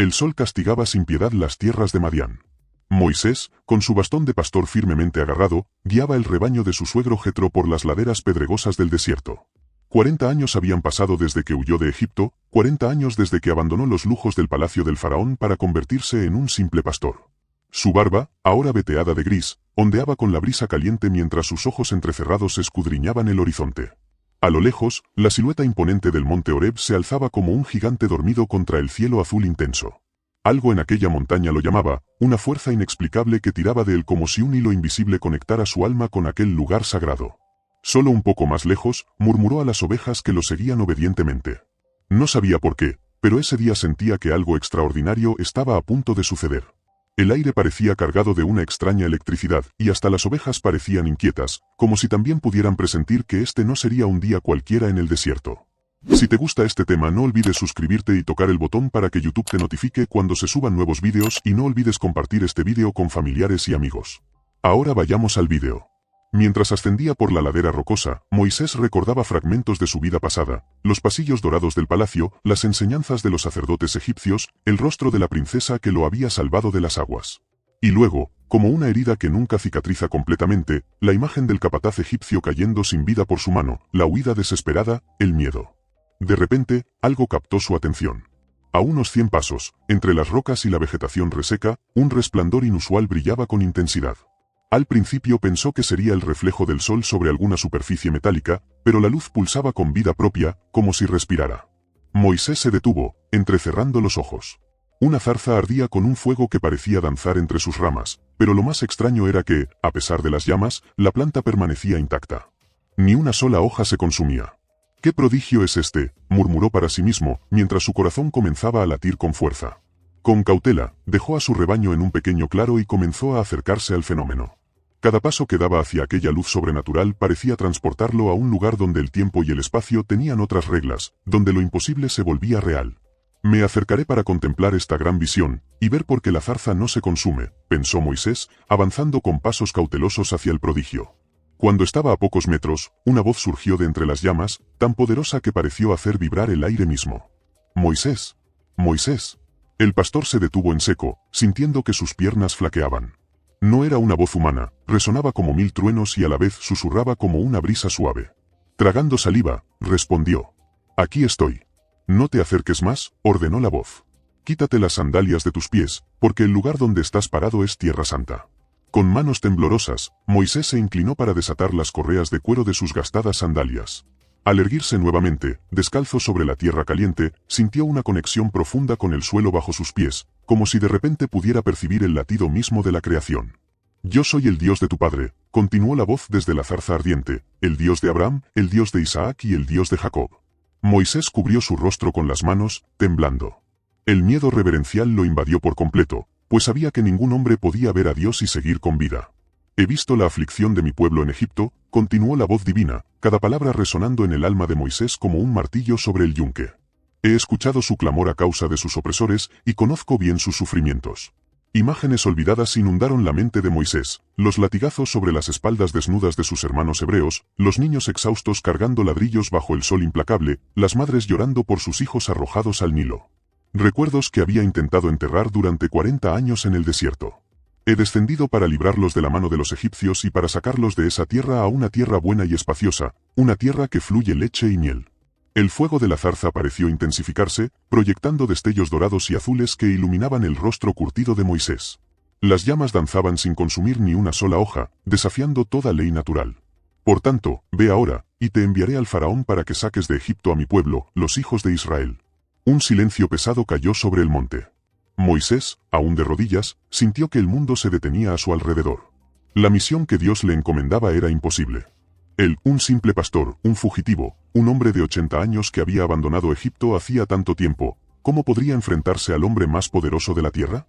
El sol castigaba sin piedad las tierras de Madián. Moisés, con su bastón de pastor firmemente agarrado, guiaba el rebaño de su suegro Jetro por las laderas pedregosas del desierto. 40 años habían pasado desde que huyó de Egipto, 40 años desde que abandonó los lujos del palacio del faraón para convertirse en un simple pastor. Su barba, ahora veteada de gris, ondeaba con la brisa caliente mientras sus ojos entrecerrados escudriñaban el horizonte. A lo lejos, la silueta imponente del monte Horeb se alzaba como un gigante dormido contra el cielo azul intenso. Algo en aquella montaña lo llamaba, una fuerza inexplicable que tiraba de él como si un hilo invisible conectara su alma con aquel lugar sagrado. Solo un poco más lejos, murmuró a las ovejas que lo seguían obedientemente. No sabía por qué, pero ese día sentía que algo extraordinario estaba a punto de suceder. El aire parecía cargado de una extraña electricidad, y hasta las ovejas parecían inquietas, como si también pudieran presentir que este no sería un día cualquiera en el desierto. Si te gusta este tema, no olvides suscribirte y tocar el botón para que YouTube te notifique cuando se suban nuevos vídeos, y no olvides compartir este vídeo con familiares y amigos. Ahora vayamos al vídeo. Mientras ascendía por la ladera rocosa, Moisés recordaba fragmentos de su vida pasada, los pasillos dorados del palacio, las enseñanzas de los sacerdotes egipcios, el rostro de la princesa que lo había salvado de las aguas. Y luego, como una herida que nunca cicatriza completamente, la imagen del capataz egipcio cayendo sin vida por su mano, la huida desesperada, el miedo. De repente, algo captó su atención. A unos 100 pasos, entre las rocas y la vegetación reseca, un resplandor inusual brillaba con intensidad. Al principio pensó que sería el reflejo del sol sobre alguna superficie metálica, pero la luz pulsaba con vida propia, como si respirara. Moisés se detuvo, entrecerrando los ojos. Una zarza ardía con un fuego que parecía danzar entre sus ramas, pero lo más extraño era que, a pesar de las llamas, la planta permanecía intacta. Ni una sola hoja se consumía. «¿Qué prodigio es este?», murmuró para sí mismo, mientras su corazón comenzaba a latir con fuerza. Con cautela, dejó a su rebaño en un pequeño claro y comenzó a acercarse al fenómeno. Cada paso que daba hacia aquella luz sobrenatural parecía transportarlo a un lugar donde el tiempo y el espacio tenían otras reglas, donde lo imposible se volvía real. «Me acercaré para contemplar esta gran visión, y ver por qué la zarza no se consume», pensó Moisés, avanzando con pasos cautelosos hacia el prodigio. Cuando estaba a pocos metros, una voz surgió de entre las llamas, tan poderosa que pareció hacer vibrar el aire mismo. «Moisés. Moisés». El pastor se detuvo en seco, sintiendo que sus piernas flaqueaban. No era una voz humana, resonaba como 1000 truenos y a la vez susurraba como una brisa suave. Tragando saliva, respondió. «Aquí estoy». «No te acerques más», ordenó la voz. «Quítate las sandalias de tus pies, porque el lugar donde estás parado es tierra santa». Con manos temblorosas, Moisés se inclinó para desatar las correas de cuero de sus gastadas sandalias. Al erguirse nuevamente, descalzo sobre la tierra caliente, sintió una conexión profunda con el suelo bajo sus pies, como si de repente pudiera percibir el latido mismo de la creación. «Yo soy el Dios de tu padre», continuó la voz desde la zarza ardiente, «el Dios de Abraham, el Dios de Isaac y el Dios de Jacob». Moisés cubrió su rostro con las manos, temblando. El miedo reverencial lo invadió por completo, pues sabía que ningún hombre podía ver a Dios y seguir con vida. «He visto la aflicción de mi pueblo en Egipto», continuó la voz divina, cada palabra resonando en el alma de Moisés como un martillo sobre el yunque. «He escuchado su clamor a causa de sus opresores, y conozco bien sus sufrimientos». Imágenes olvidadas inundaron la mente de Moisés, los latigazos sobre las espaldas desnudas de sus hermanos hebreos, los niños exhaustos cargando ladrillos bajo el sol implacable, las madres llorando por sus hijos arrojados al Nilo. Recuerdos que había intentado enterrar durante 40 años en el desierto. «He descendido para librarlos de la mano de los egipcios y para sacarlos de esa tierra a una tierra buena y espaciosa, una tierra que fluye leche y miel». El fuego de la zarza pareció intensificarse, proyectando destellos dorados y azules que iluminaban el rostro curtido de Moisés. Las llamas danzaban sin consumir ni una sola hoja, desafiando toda ley natural. «Por tanto, ve ahora, y te enviaré al faraón para que saques de Egipto a mi pueblo, los hijos de Israel». Un silencio pesado cayó sobre el monte. Moisés, aún de rodillas, sintió que el mundo se detenía a su alrededor. La misión que Dios le encomendaba era imposible. Él, un simple pastor, un fugitivo, un hombre de 80 años que había abandonado Egipto hacía tanto tiempo, ¿cómo podría enfrentarse al hombre más poderoso de la tierra?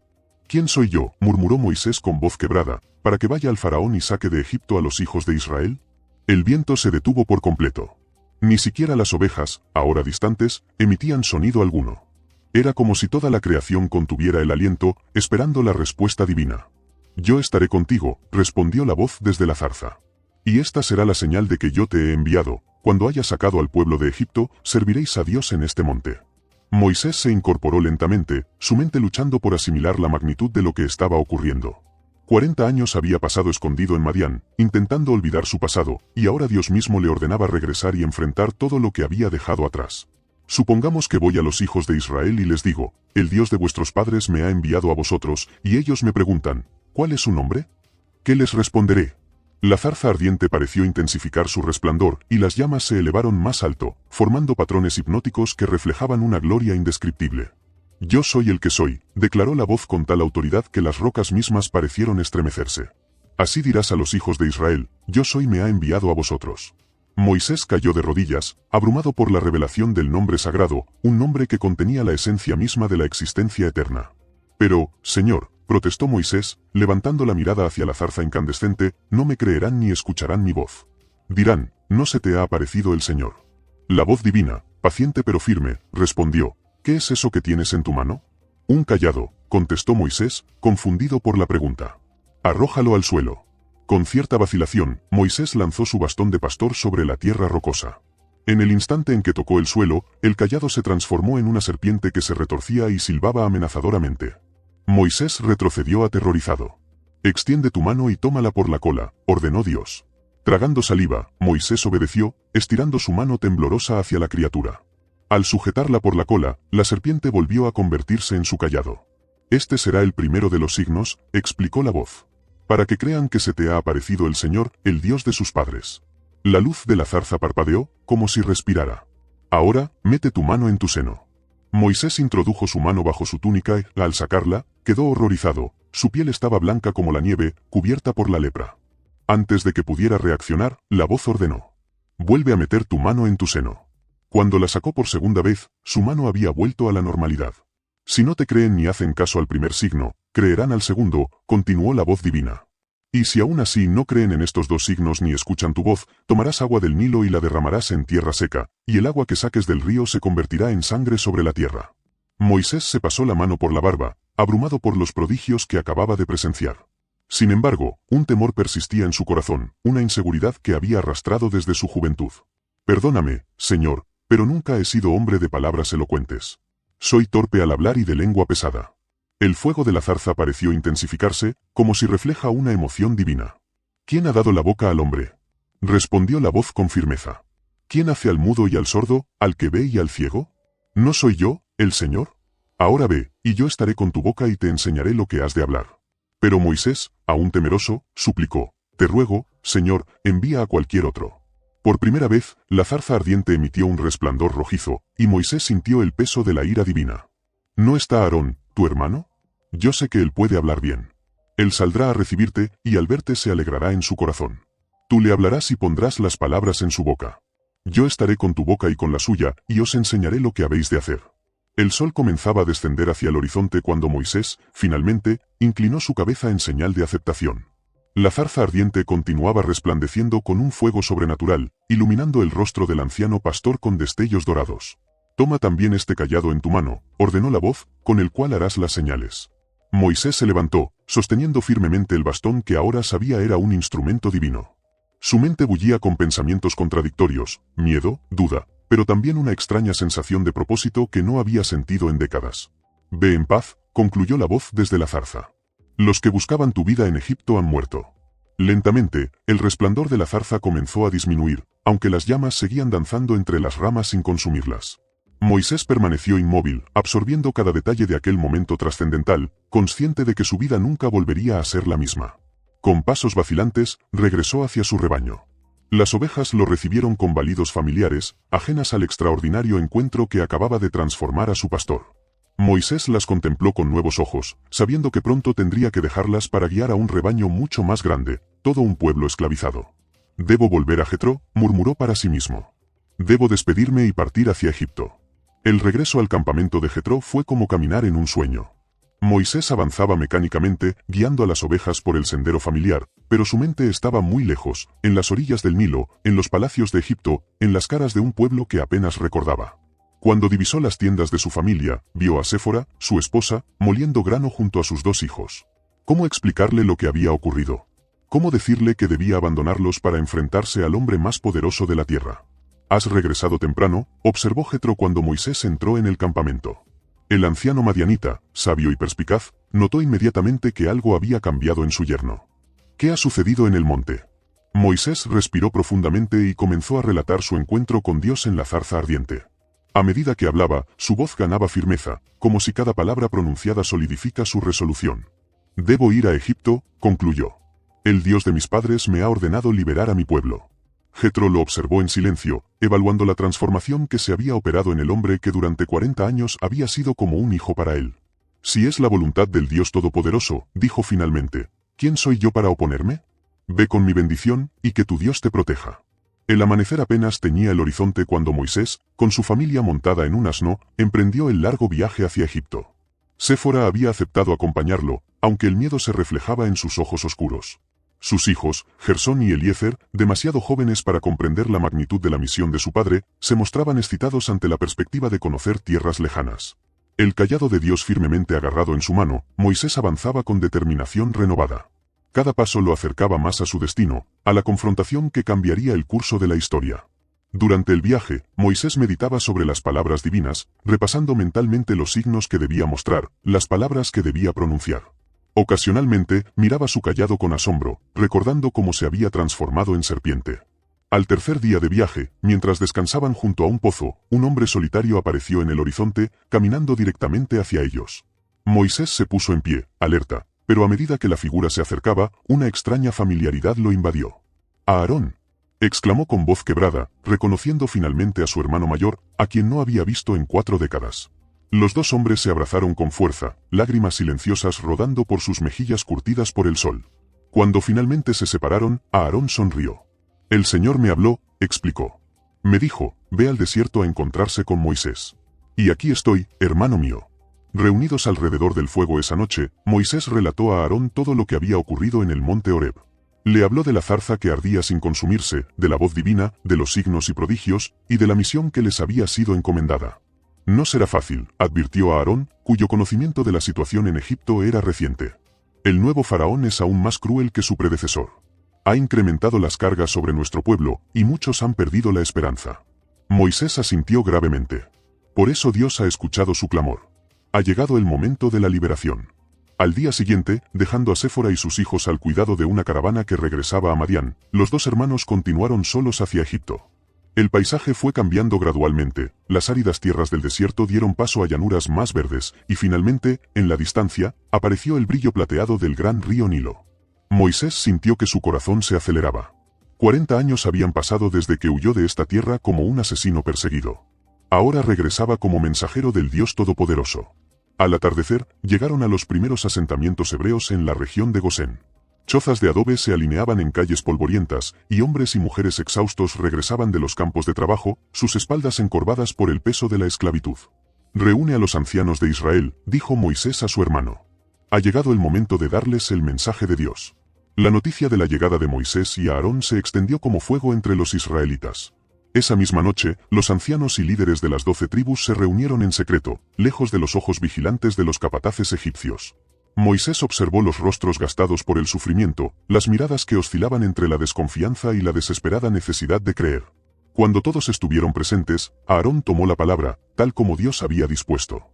«¿Quién soy yo?», murmuró Moisés con voz quebrada, «para que vaya al faraón y saque de Egipto a los hijos de Israel». El viento se detuvo por completo. Ni siquiera las ovejas, ahora distantes, emitían sonido alguno. Era como si toda la creación contuviera el aliento, esperando la respuesta divina. «Yo estaré contigo», respondió la voz desde la zarza. «Y esta será la señal de que yo te he enviado. Cuando hayas sacado al pueblo de Egipto, serviréis a Dios en este monte». Moisés se incorporó lentamente, su mente luchando por asimilar la magnitud de lo que estaba ocurriendo. 40 años había pasado escondido en Madián, intentando olvidar su pasado, y ahora Dios mismo le ordenaba regresar y enfrentar todo lo que había dejado atrás. Supongamos que voy a los hijos de Israel y les digo, el Dios de vuestros padres me ha enviado a vosotros, y ellos me preguntan, ¿cuál es su nombre? ¿Qué les responderé? La zarza ardiente pareció intensificar su resplandor, y las llamas se elevaron más alto, formando patrones hipnóticos que reflejaban una gloria indescriptible. Yo soy el que soy, declaró la voz con tal autoridad que las rocas mismas parecieron estremecerse. Así dirás a los hijos de Israel, yo soy me ha enviado a vosotros. Moisés cayó de rodillas, abrumado por la revelación del nombre sagrado, un nombre que contenía la esencia misma de la existencia eterna. Pero, Señor, protestó Moisés, levantando la mirada hacia la zarza incandescente, no me creerán ni escucharán mi voz. Dirán, ¿no se te ha aparecido el Señor? La voz divina, paciente pero firme, respondió, ¿qué es eso que tienes en tu mano? Un cayado, contestó Moisés, confundido por la pregunta. Arrójalo al suelo. Con cierta vacilación, Moisés lanzó su bastón de pastor sobre la tierra rocosa. En el instante en que tocó el suelo, el cayado se transformó en una serpiente que se retorcía y silbaba amenazadoramente. Moisés retrocedió aterrorizado. Extiende tu mano y tómala por la cola, ordenó Dios. Tragando saliva, Moisés obedeció, estirando su mano temblorosa hacia la criatura. Al sujetarla por la cola, la serpiente volvió a convertirse en su cayado. Este será el primero de los signos, explicó la voz. Para que crean que se te ha aparecido el Señor, el Dios de sus padres. La luz de la zarza parpadeó, como si respirara. Ahora, mete tu mano en tu seno. Moisés introdujo su mano bajo su túnica y, al sacarla, quedó horrorizado, su piel estaba blanca como la nieve, cubierta por la lepra. Antes de que pudiera reaccionar, la voz ordenó. Vuelve a meter tu mano en tu seno. Cuando la sacó por segunda vez, su mano había vuelto a la normalidad. Si no te creen ni hacen caso al primer signo, creerán al segundo, continuó la voz divina. Y si aún así no creen en estos dos signos ni escuchan tu voz, tomarás agua del Nilo y la derramarás en tierra seca, y el agua que saques del río se convertirá en sangre sobre la tierra. Moisés se pasó la mano por la barba, abrumado por los prodigios que acababa de presenciar. Sin embargo, un temor persistía en su corazón, una inseguridad que había arrastrado desde su juventud. Perdóname, Señor, pero nunca he sido hombre de palabras elocuentes. Soy torpe al hablar y de lengua pesada. El fuego de la zarza pareció intensificarse, como si refleja una emoción divina. ¿Quién ha dado la boca al hombre? Respondió la voz con firmeza. ¿Quién hace al mudo y al sordo, al que ve y al ciego? ¿No soy yo, el Señor? Ahora ve, y yo estaré con tu boca y te enseñaré lo que has de hablar. Pero Moisés, aún temeroso, suplicó, te ruego, Señor, envía a cualquier otro. Por primera vez, la zarza ardiente emitió un resplandor rojizo, y Moisés sintió el peso de la ira divina. ¿No está Aarón, tu hermano? Yo sé que él puede hablar bien. Él saldrá a recibirte, y al verte se alegrará en su corazón. Tú le hablarás y pondrás las palabras en su boca. Yo estaré con tu boca y con la suya, y os enseñaré lo que habéis de hacer. El sol comenzaba a descender hacia el horizonte cuando Moisés, finalmente, inclinó su cabeza en señal de aceptación. La zarza ardiente continuaba resplandeciendo con un fuego sobrenatural, iluminando el rostro del anciano pastor con destellos dorados. Toma también este cayado en tu mano, ordenó la voz, con el cual harás las señales. Moisés se levantó, sosteniendo firmemente el bastón que ahora sabía era un instrumento divino. Su mente bullía con pensamientos contradictorios, miedo, duda, pero también una extraña sensación de propósito que no había sentido en décadas. Ve en paz, concluyó la voz desde la zarza. Los que buscaban tu vida en Egipto han muerto. Lentamente, el resplandor de la zarza comenzó a disminuir, aunque las llamas seguían danzando entre las ramas sin consumirlas. Moisés permaneció inmóvil, absorbiendo cada detalle de aquel momento trascendental, consciente de que su vida nunca volvería a ser la misma. Con pasos vacilantes, regresó hacia su rebaño. Las ovejas lo recibieron con balidos familiares, ajenas al extraordinario encuentro que acababa de transformar a su pastor. Moisés las contempló con nuevos ojos, sabiendo que pronto tendría que dejarlas para guiar a un rebaño mucho más grande, todo un pueblo esclavizado. Debo volver a Jetro, murmuró para sí mismo. Debo despedirme y partir hacia Egipto. El regreso al campamento de Jetro fue como caminar en un sueño. Moisés avanzaba mecánicamente, guiando a las ovejas por el sendero familiar, pero su mente estaba muy lejos, en las orillas del Nilo, en los palacios de Egipto, en las caras de un pueblo que apenas recordaba. Cuando divisó las tiendas de su familia, vio a Séfora, su esposa, moliendo grano junto a sus 2 hijos. ¿Cómo explicarle lo que había ocurrido? ¿Cómo decirle que debía abandonarlos para enfrentarse al hombre más poderoso de la tierra? «Has regresado temprano», observó Jetro cuando Moisés entró en el campamento. El anciano madianita, sabio y perspicaz, notó inmediatamente que algo había cambiado en su yerno. «¿Qué ha sucedido en el monte?». Moisés respiró profundamente y comenzó a relatar su encuentro con Dios en la zarza ardiente. A medida que hablaba, su voz ganaba firmeza, como si cada palabra pronunciada solidifica su resolución. «Debo ir a Egipto», concluyó. «El Dios de mis padres me ha ordenado liberar a mi pueblo». Jetro lo observó en silencio, evaluando la transformación que se había operado en el hombre que durante 40 años había sido como un hijo para él. «Si es la voluntad del Dios Todopoderoso», dijo finalmente, «¿quién soy yo para oponerme? Ve con mi bendición, y que tu Dios te proteja». El amanecer apenas teñía el horizonte cuando Moisés, con su familia montada en un asno, emprendió el largo viaje hacia Egipto. Séfora había aceptado acompañarlo, aunque el miedo se reflejaba en sus ojos oscuros. Sus hijos, Gersón y Eliezer, demasiado jóvenes para comprender la magnitud de la misión de su padre, se mostraban excitados ante la perspectiva de conocer tierras lejanas. El cayado de Dios firmemente agarrado en su mano, Moisés avanzaba con determinación renovada. Cada paso lo acercaba más a su destino, a la confrontación que cambiaría el curso de la historia. Durante el viaje, Moisés meditaba sobre las palabras divinas, repasando mentalmente los signos que debía mostrar, las palabras que debía pronunciar. Ocasionalmente, miraba su cayado con asombro, recordando cómo se había transformado en serpiente. Al tercer día de viaje, mientras descansaban junto a un pozo, un hombre solitario apareció en el horizonte, caminando directamente hacia ellos. Moisés se puso en pie, alerta, pero a medida que la figura se acercaba, una extraña familiaridad lo invadió. «¡Aarón!», exclamó con voz quebrada, reconociendo finalmente a su hermano mayor, a quien no había visto en 4 décadas. Los dos hombres se abrazaron con fuerza, lágrimas silenciosas rodando por sus mejillas curtidas por el sol. Cuando finalmente se separaron, Aarón sonrió. «El Señor me habló», explicó. «Me dijo, ve al desierto a encontrarse con Moisés. Y aquí estoy, hermano mío». Reunidos alrededor del fuego esa noche, Moisés relató a Aarón todo lo que había ocurrido en el monte Horeb. Le habló de la zarza que ardía sin consumirse, de la voz divina, de los signos y prodigios, y de la misión que les había sido encomendada. «No será fácil», advirtió a Aarón, cuyo conocimiento de la situación en Egipto era reciente. «El nuevo faraón es aún más cruel que su predecesor. Ha incrementado las cargas sobre nuestro pueblo, y muchos han perdido la esperanza». Moisés asintió gravemente. Por eso Dios ha escuchado su clamor. Ha llegado el momento de la liberación. Al día siguiente, dejando a Séfora y sus hijos al cuidado de una caravana que regresaba a Madián, los dos hermanos continuaron solos hacia Egipto. El paisaje fue cambiando gradualmente, las áridas tierras del desierto dieron paso a llanuras más verdes, y finalmente, en la distancia, apareció el brillo plateado del gran río Nilo. Moisés sintió que su corazón se aceleraba. 40 años habían pasado desde que huyó de esta tierra como un asesino perseguido. Ahora regresaba como mensajero del Dios Todopoderoso. Al atardecer, llegaron a los primeros asentamientos hebreos en la región de Gosén. Chozas de adobe se alineaban en calles polvorientas, y hombres y mujeres exhaustos regresaban de los campos de trabajo, sus espaldas encorvadas por el peso de la esclavitud. «Reúne a los ancianos de Israel», dijo Moisés a su hermano. «Ha llegado el momento de darles el mensaje de Dios». La noticia de la llegada de Moisés y Aarón se extendió como fuego entre los israelitas. Esa misma noche, los ancianos y líderes de las 12 tribus se reunieron en secreto, lejos de los ojos vigilantes de los capataces egipcios. Moisés observó los rostros gastados por el sufrimiento, las miradas que oscilaban entre la desconfianza y la desesperada necesidad de creer. Cuando todos estuvieron presentes, Aarón tomó la palabra, tal como Dios había dispuesto.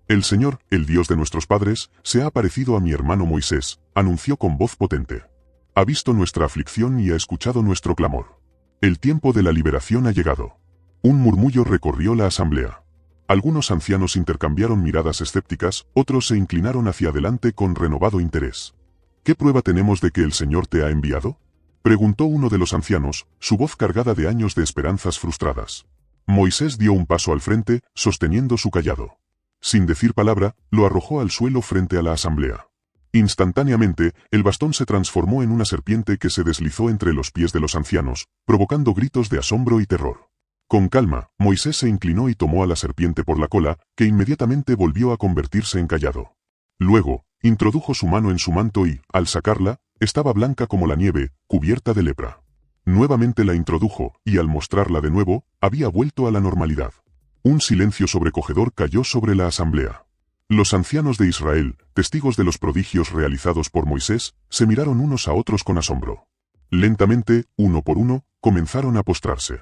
«El Señor, el Dios de nuestros padres, se ha aparecido a mi hermano Moisés», anunció con voz potente. «Ha visto nuestra aflicción y ha escuchado nuestro clamor. El tiempo de la liberación ha llegado». Un murmullo recorrió la asamblea. Algunos ancianos intercambiaron miradas escépticas, otros se inclinaron hacia adelante con renovado interés. «¿Qué prueba tenemos de que el Señor te ha enviado?», preguntó uno de los ancianos, su voz cargada de años de esperanzas frustradas. Moisés dio un paso al frente, sosteniendo su cayado. Sin decir palabra, lo arrojó al suelo frente a la asamblea. Instantáneamente, el bastón se transformó en una serpiente que se deslizó entre los pies de los ancianos, provocando gritos de asombro y terror. Con calma, Moisés se inclinó y tomó a la serpiente por la cola, que inmediatamente volvió a convertirse en cayado. Luego, introdujo su mano en su manto y, al sacarla, estaba blanca como la nieve, cubierta de lepra. Nuevamente la introdujo, y al mostrarla de nuevo, había vuelto a la normalidad. Un silencio sobrecogedor cayó sobre la asamblea. Los ancianos de Israel, testigos de los prodigios realizados por Moisés, se miraron unos a otros con asombro. Lentamente, uno por uno, comenzaron a postrarse.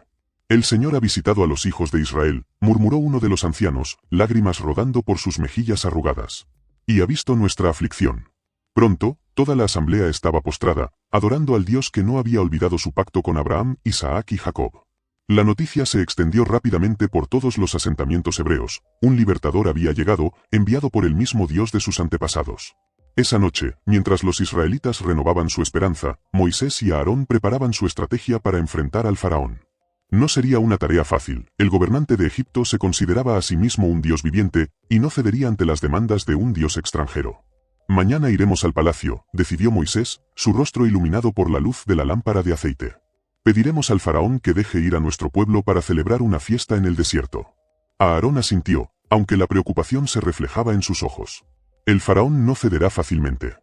El Señor ha visitado a los hijos de Israel, murmuró uno de los ancianos, lágrimas rodando por sus mejillas arrugadas. Y ha visto nuestra aflicción. Pronto, toda la asamblea estaba postrada, adorando al Dios que no había olvidado su pacto con Abraham, Isaac y Jacob. La noticia se extendió rápidamente por todos los asentamientos hebreos. Un libertador había llegado, enviado por el mismo Dios de sus antepasados. Esa noche, mientras los israelitas renovaban su esperanza, Moisés y Aarón preparaban su estrategia para enfrentar al faraón. No sería una tarea fácil. El gobernante de Egipto se consideraba a sí mismo un dios viviente, y no cedería ante las demandas de un dios extranjero. Mañana iremos al palacio, decidió Moisés, su rostro iluminado por la luz de la lámpara de aceite. Pediremos al faraón que deje ir a nuestro pueblo para celebrar una fiesta en el desierto. Aarón asintió, aunque la preocupación se reflejaba en sus ojos. El faraón no cederá fácilmente.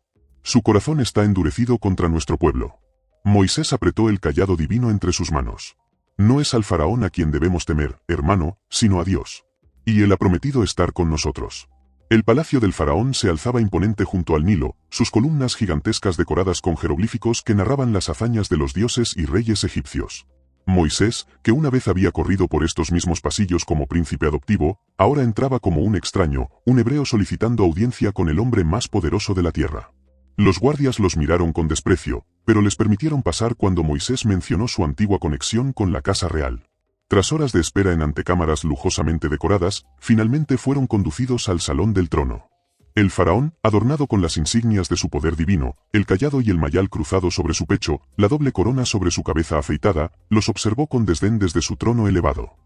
Su corazón está endurecido contra nuestro pueblo. Moisés apretó el cayado divino entre sus manos. No es al faraón a quien debemos temer, hermano, sino a Dios. Y él ha prometido estar con nosotros. El palacio del faraón se alzaba imponente junto al Nilo, sus columnas gigantescas decoradas con jeroglíficos que narraban las hazañas de los dioses y reyes egipcios. Moisés, que una vez había corrido por estos mismos pasillos como príncipe adoptivo, ahora entraba como un extraño, un hebreo solicitando audiencia con el hombre más poderoso de la tierra. Los guardias los miraron con desprecio, pero les permitieron pasar cuando Moisés mencionó su antigua conexión con la casa real. Tras horas de espera en antecámaras lujosamente decoradas, finalmente fueron conducidos al salón del trono. El faraón, adornado con las insignias de su poder divino, el cayado y el mayal cruzado sobre su pecho, la doble corona sobre su cabeza afeitada, los observó con desdén desde su trono elevado.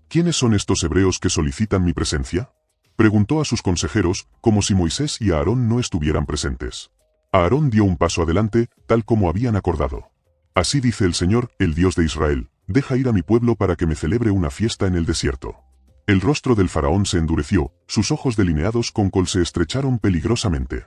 ¿Quiénes son estos hebreos que solicitan mi presencia?, preguntó a sus consejeros, como si Moisés y Aarón no estuvieran presentes. Aarón dio un paso adelante, tal como habían acordado. Así dice el Señor, el Dios de Israel, deja ir a mi pueblo para que me celebre una fiesta en el desierto. El rostro del faraón se endureció, sus ojos delineados con col se estrecharon peligrosamente.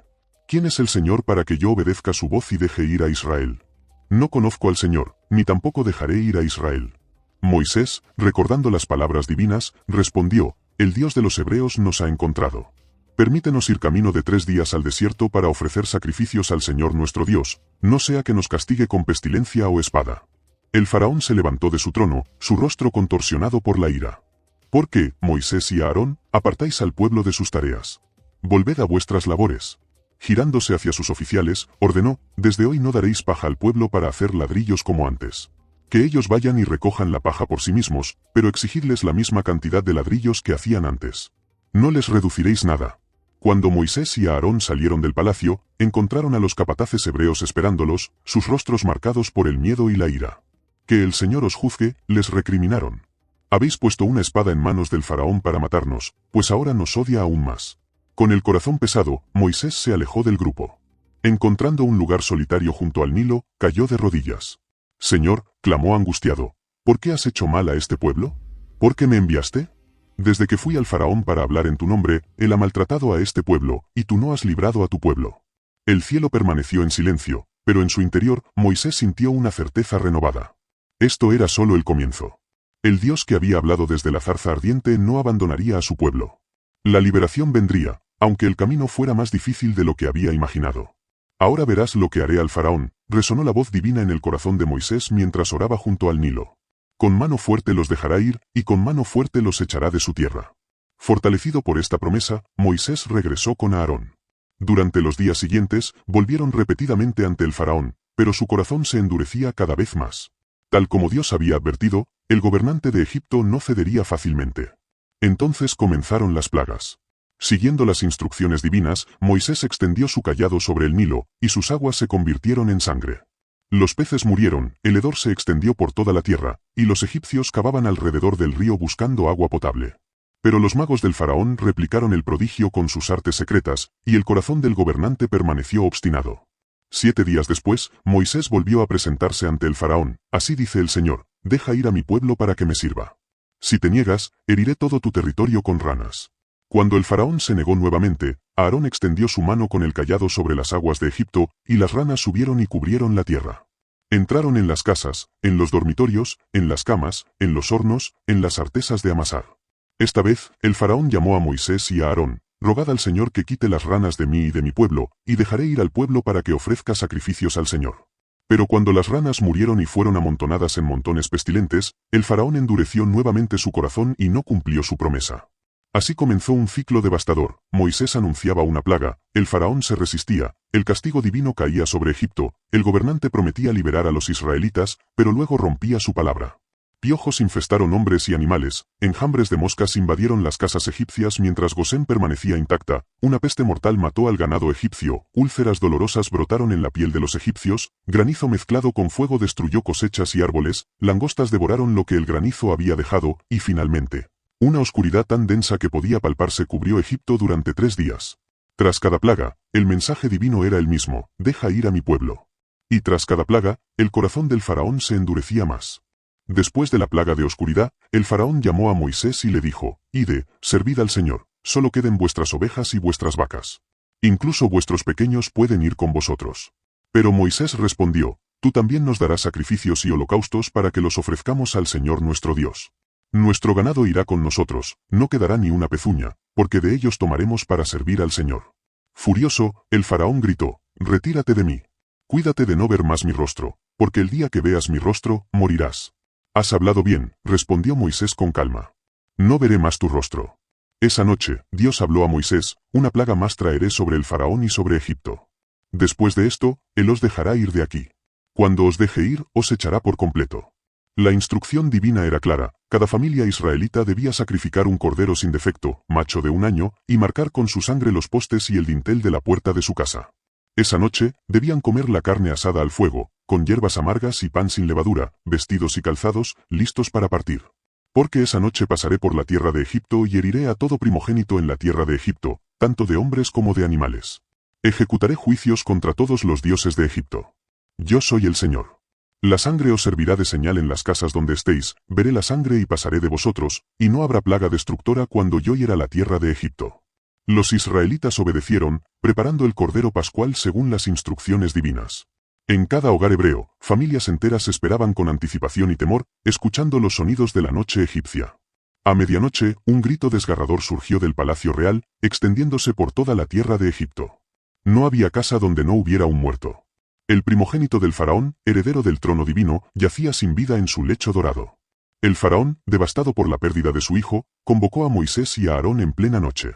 ¿Quién es el Señor para que yo obedezca su voz y deje ir a Israel? No conozco al Señor, ni tampoco dejaré ir a Israel. Moisés, recordando las palabras divinas, respondió, el Dios de los hebreos nos ha encontrado. Permítenos ir camino de 3 días al desierto para ofrecer sacrificios al Señor nuestro Dios, no sea que nos castigue con pestilencia o espada. El faraón se levantó de su trono, su rostro contorsionado por la ira. ¿Por qué, Moisés y Aarón, apartáis al pueblo de sus tareas? Volved a vuestras labores. Girándose hacia sus oficiales, ordenó, desde hoy no daréis paja al pueblo para hacer ladrillos como antes. Que ellos vayan y recojan la paja por sí mismos, pero exigidles la misma cantidad de ladrillos que hacían antes. No les reduciréis nada. Cuando Moisés y Aarón salieron del palacio, encontraron a los capataces hebreos esperándolos, sus rostros marcados por el miedo y la ira. Que el Señor os juzgue, les recriminaron. Habéis puesto una espada en manos del faraón para matarnos, pues ahora nos odia aún más. Con el corazón pesado, Moisés se alejó del grupo. Encontrando un lugar solitario junto al Nilo, cayó de rodillas. Señor, clamó angustiado, ¿por qué has hecho mal a este pueblo? ¿Por qué me enviaste? Desde que fui al faraón para hablar en tu nombre, él ha maltratado a este pueblo, y tú no has librado a tu pueblo. El cielo permaneció en silencio, pero en su interior, Moisés sintió una certeza renovada. Esto era solo el comienzo. El Dios que había hablado desde la zarza ardiente no abandonaría a su pueblo. La liberación vendría, aunque el camino fuera más difícil de lo que había imaginado. Ahora verás lo que haré al faraón, resonó la voz divina en el corazón de Moisés mientras oraba junto al Nilo. Con mano fuerte los dejará ir, y con mano fuerte los echará de su tierra. Fortalecido por esta promesa, Moisés regresó con Aarón. Durante los días siguientes, volvieron repetidamente ante el faraón, pero su corazón se endurecía cada vez más. Tal como Dios había advertido, el gobernante de Egipto no cedería fácilmente. Entonces comenzaron las plagas. Siguiendo las instrucciones divinas, Moisés extendió su cayado sobre el Nilo, y sus aguas se convirtieron en sangre. Los peces murieron, el hedor se extendió por toda la tierra, y los egipcios cavaban alrededor del río buscando agua potable. Pero los magos del faraón replicaron el prodigio con sus artes secretas, y el corazón del gobernante permaneció obstinado. 7 días después, Moisés volvió a presentarse ante el faraón, así dice el Señor, deja ir a mi pueblo para que me sirva. Si te niegas, heriré todo tu territorio con ranas. Cuando el faraón se negó nuevamente, Aarón extendió su mano con el cayado sobre las aguas de Egipto, y las ranas subieron y cubrieron la tierra. Entraron en las casas, en los dormitorios, en las camas, en los hornos, en las artesas de amasar. Esta vez, el faraón llamó a Moisés y a Aarón, rogad al Señor que quite las ranas de mí y de mi pueblo, y dejaré ir al pueblo para que ofrezca sacrificios al Señor. Pero cuando las ranas murieron y fueron amontonadas en montones pestilentes, el faraón endureció nuevamente su corazón y no cumplió su promesa. Así comenzó un ciclo devastador. Moisés anunciaba una plaga, el faraón se resistía, el castigo divino caía sobre Egipto, el gobernante prometía liberar a los israelitas, pero luego rompía su palabra. Piojos infestaron hombres y animales, enjambres de moscas invadieron las casas egipcias mientras Gosén permanecía intacta, una peste mortal mató al ganado egipcio, úlceras dolorosas brotaron en la piel de los egipcios, granizo mezclado con fuego destruyó cosechas y árboles, langostas devoraron lo que el granizo había dejado, y finalmente, una oscuridad tan densa que podía palparse cubrió Egipto durante 3 días. Tras cada plaga, el mensaje divino era el mismo, deja ir a mi pueblo. Y tras cada plaga, el corazón del faraón se endurecía más. Después de la plaga de oscuridad, el faraón llamó a Moisés y le dijo, «Id, servid al Señor, solo queden vuestras ovejas y vuestras vacas. Incluso vuestros pequeños pueden ir con vosotros». Pero Moisés respondió, «Tú también nos darás sacrificios y holocaustos para que los ofrezcamos al Señor nuestro Dios. Nuestro ganado irá con nosotros, no quedará ni una pezuña, porque de ellos tomaremos para servir al Señor». Furioso, el faraón gritó, «Retírate de mí. Cuídate de no ver más mi rostro, porque el día que veas mi rostro, morirás». «Has hablado bien», respondió Moisés con calma. «No veré más tu rostro». Esa noche, Dios habló a Moisés, «Una plaga más traeré sobre el faraón y sobre Egipto. Después de esto, él os dejará ir de aquí. Cuando os deje ir, os echará por completo». La instrucción divina era clara, cada familia israelita debía sacrificar un cordero sin defecto, macho de 1 año, y marcar con su sangre los postes y el dintel de la puerta de su casa. Esa noche, debían comer la carne asada al fuego, con hierbas amargas y pan sin levadura, vestidos y calzados, listos para partir. Porque esa noche pasaré por la tierra de Egipto y heriré a todo primogénito en la tierra de Egipto, tanto de hombres como de animales. Ejecutaré juicios contra todos los dioses de Egipto. Yo soy el Señor. La sangre os servirá de señal en las casas donde estéis, veré la sangre y pasaré de vosotros, y no habrá plaga destructora cuando yo hiera la tierra de Egipto. Los israelitas obedecieron, preparando el cordero pascual según las instrucciones divinas. En cada hogar hebreo, familias enteras esperaban con anticipación y temor, escuchando los sonidos de la noche egipcia. A medianoche, un grito desgarrador surgió del palacio real, extendiéndose por toda la tierra de Egipto. No había casa donde no hubiera un muerto. El primogénito del faraón, heredero del trono divino, yacía sin vida en su lecho dorado. El faraón, devastado por la pérdida de su hijo, convocó a Moisés y a Aarón en plena noche.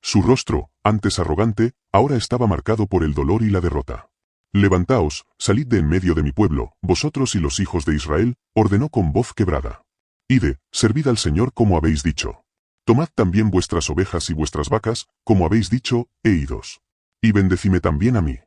Su rostro, antes arrogante, ahora estaba marcado por el dolor y la derrota. «Levantaos, salid de en medio de mi pueblo, vosotros y los hijos de Israel», ordenó con voz quebrada. «Id, servid al Señor como habéis dicho. Tomad también vuestras ovejas y vuestras vacas, como habéis dicho, e idos. Y bendecime también a mí».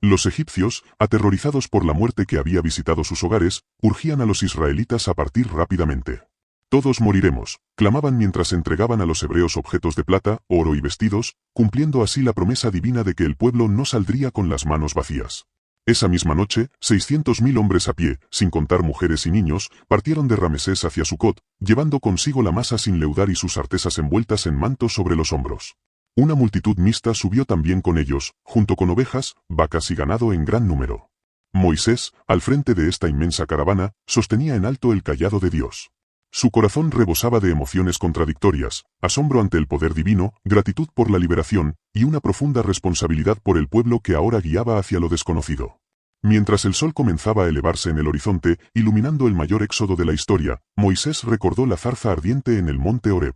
Los egipcios, aterrorizados por la muerte que había visitado sus hogares, urgían a los israelitas a partir rápidamente. «Todos moriremos», clamaban mientras entregaban a los hebreos objetos de plata, oro y vestidos, cumpliendo así la promesa divina de que el pueblo no saldría con las manos vacías. Esa misma noche, 600.000 hombres a pie, sin contar mujeres y niños, partieron de Ramesés hacia Sucot, llevando consigo la masa sin leudar y sus artesas envueltas en mantos sobre los hombros. Una multitud mixta subió también con ellos, junto con ovejas, vacas y ganado en gran número. Moisés, al frente de esta inmensa caravana, sostenía en alto el cayado de Dios. Su corazón rebosaba de emociones contradictorias, asombro ante el poder divino, gratitud por la liberación, y una profunda responsabilidad por el pueblo que ahora guiaba hacia lo desconocido. Mientras el sol comenzaba a elevarse en el horizonte, iluminando el mayor éxodo de la historia, Moisés recordó la zarza ardiente en el monte Horeb.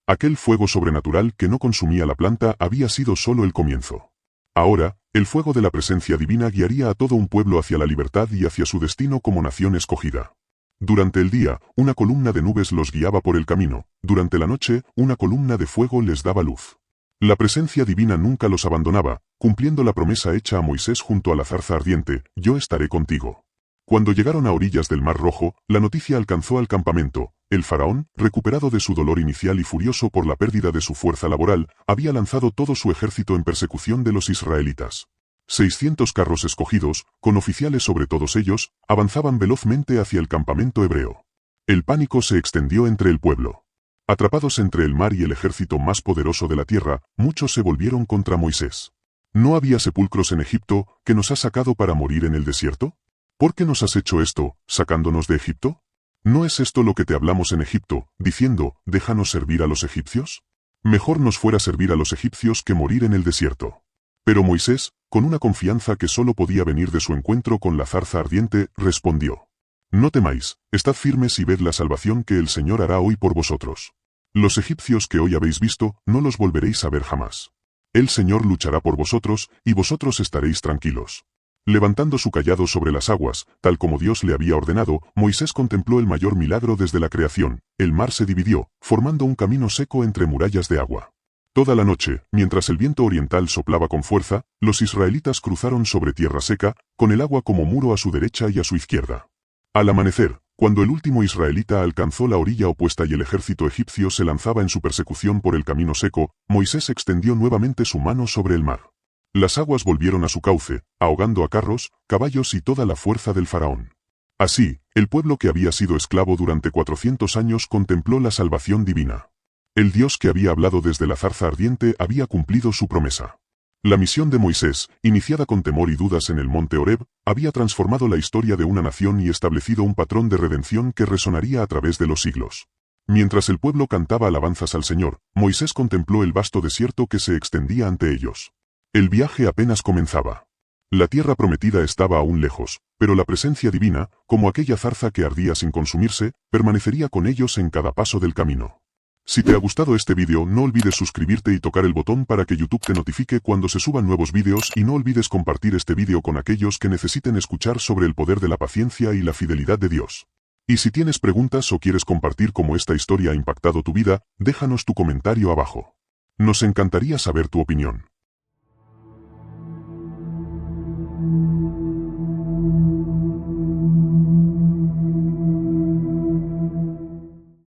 Aquel fuego sobrenatural que no consumía la planta había sido solo el comienzo. Ahora, el fuego de la presencia divina guiaría a todo un pueblo hacia la libertad y hacia su destino como nación escogida. Durante el día, una columna de nubes los guiaba por el camino, durante la noche, una columna de fuego les daba luz. La presencia divina nunca los abandonaba, cumpliendo la promesa hecha a Moisés junto a la zarza ardiente, «Yo estaré contigo». Cuando llegaron a orillas del Mar Rojo, la noticia alcanzó al campamento. El faraón, recuperado de su dolor inicial y furioso por la pérdida de su fuerza laboral, había lanzado todo su ejército en persecución de los israelitas. 600 carros escogidos, con oficiales sobre todos ellos, avanzaban velozmente hacia el campamento hebreo. El pánico se extendió entre el pueblo. Atrapados entre el mar y el ejército más poderoso de la tierra, muchos se volvieron contra Moisés. ¿No había sepulcros en Egipto, que nos has sacado para morir en el desierto? ¿Por qué nos has hecho esto, sacándonos de Egipto? ¿No es esto lo que te hablamos en Egipto, diciendo, déjanos servir a los egipcios? Mejor nos fuera servir a los egipcios que morir en el desierto. Pero Moisés, con una confianza que solo podía venir de su encuentro con la zarza ardiente, respondió: No temáis, estad firmes y ved la salvación que el Señor hará hoy por vosotros. Los egipcios que hoy habéis visto, no los volveréis a ver jamás. El Señor luchará por vosotros, y vosotros estaréis tranquilos. Levantando su cayado sobre las aguas, tal como Dios le había ordenado, Moisés contempló el mayor milagro desde la creación. El mar se dividió, formando un camino seco entre murallas de agua. Toda la noche, mientras el viento oriental soplaba con fuerza, los israelitas cruzaron sobre tierra seca, con el agua como muro a su derecha y a su izquierda. Al amanecer, cuando el último israelita alcanzó la orilla opuesta y el ejército egipcio se lanzaba en su persecución por el camino seco, Moisés extendió nuevamente su mano sobre el mar. Las aguas volvieron a su cauce, ahogando a carros, caballos y toda la fuerza del faraón. Así, el pueblo que había sido esclavo durante 400 años contempló la salvación divina. El Dios que había hablado desde la zarza ardiente había cumplido su promesa. La misión de Moisés, iniciada con temor y dudas en el monte Horeb, había transformado la historia de una nación y establecido un patrón de redención que resonaría a través de los siglos. Mientras el pueblo cantaba alabanzas al Señor, Moisés contempló el vasto desierto que se extendía ante ellos. El viaje apenas comenzaba. La tierra prometida estaba aún lejos, pero la presencia divina, como aquella zarza que ardía sin consumirse, permanecería con ellos en cada paso del camino. Si te ha gustado este vídeo, no olvides suscribirte y tocar el botón para que YouTube te notifique cuando se suban nuevos vídeos, y no olvides compartir este vídeo con aquellos que necesiten escuchar sobre el poder de la paciencia y la fidelidad de Dios. Y si tienes preguntas o quieres compartir cómo esta historia ha impactado tu vida, déjanos tu comentario abajo. Nos encantaría saber tu opinión.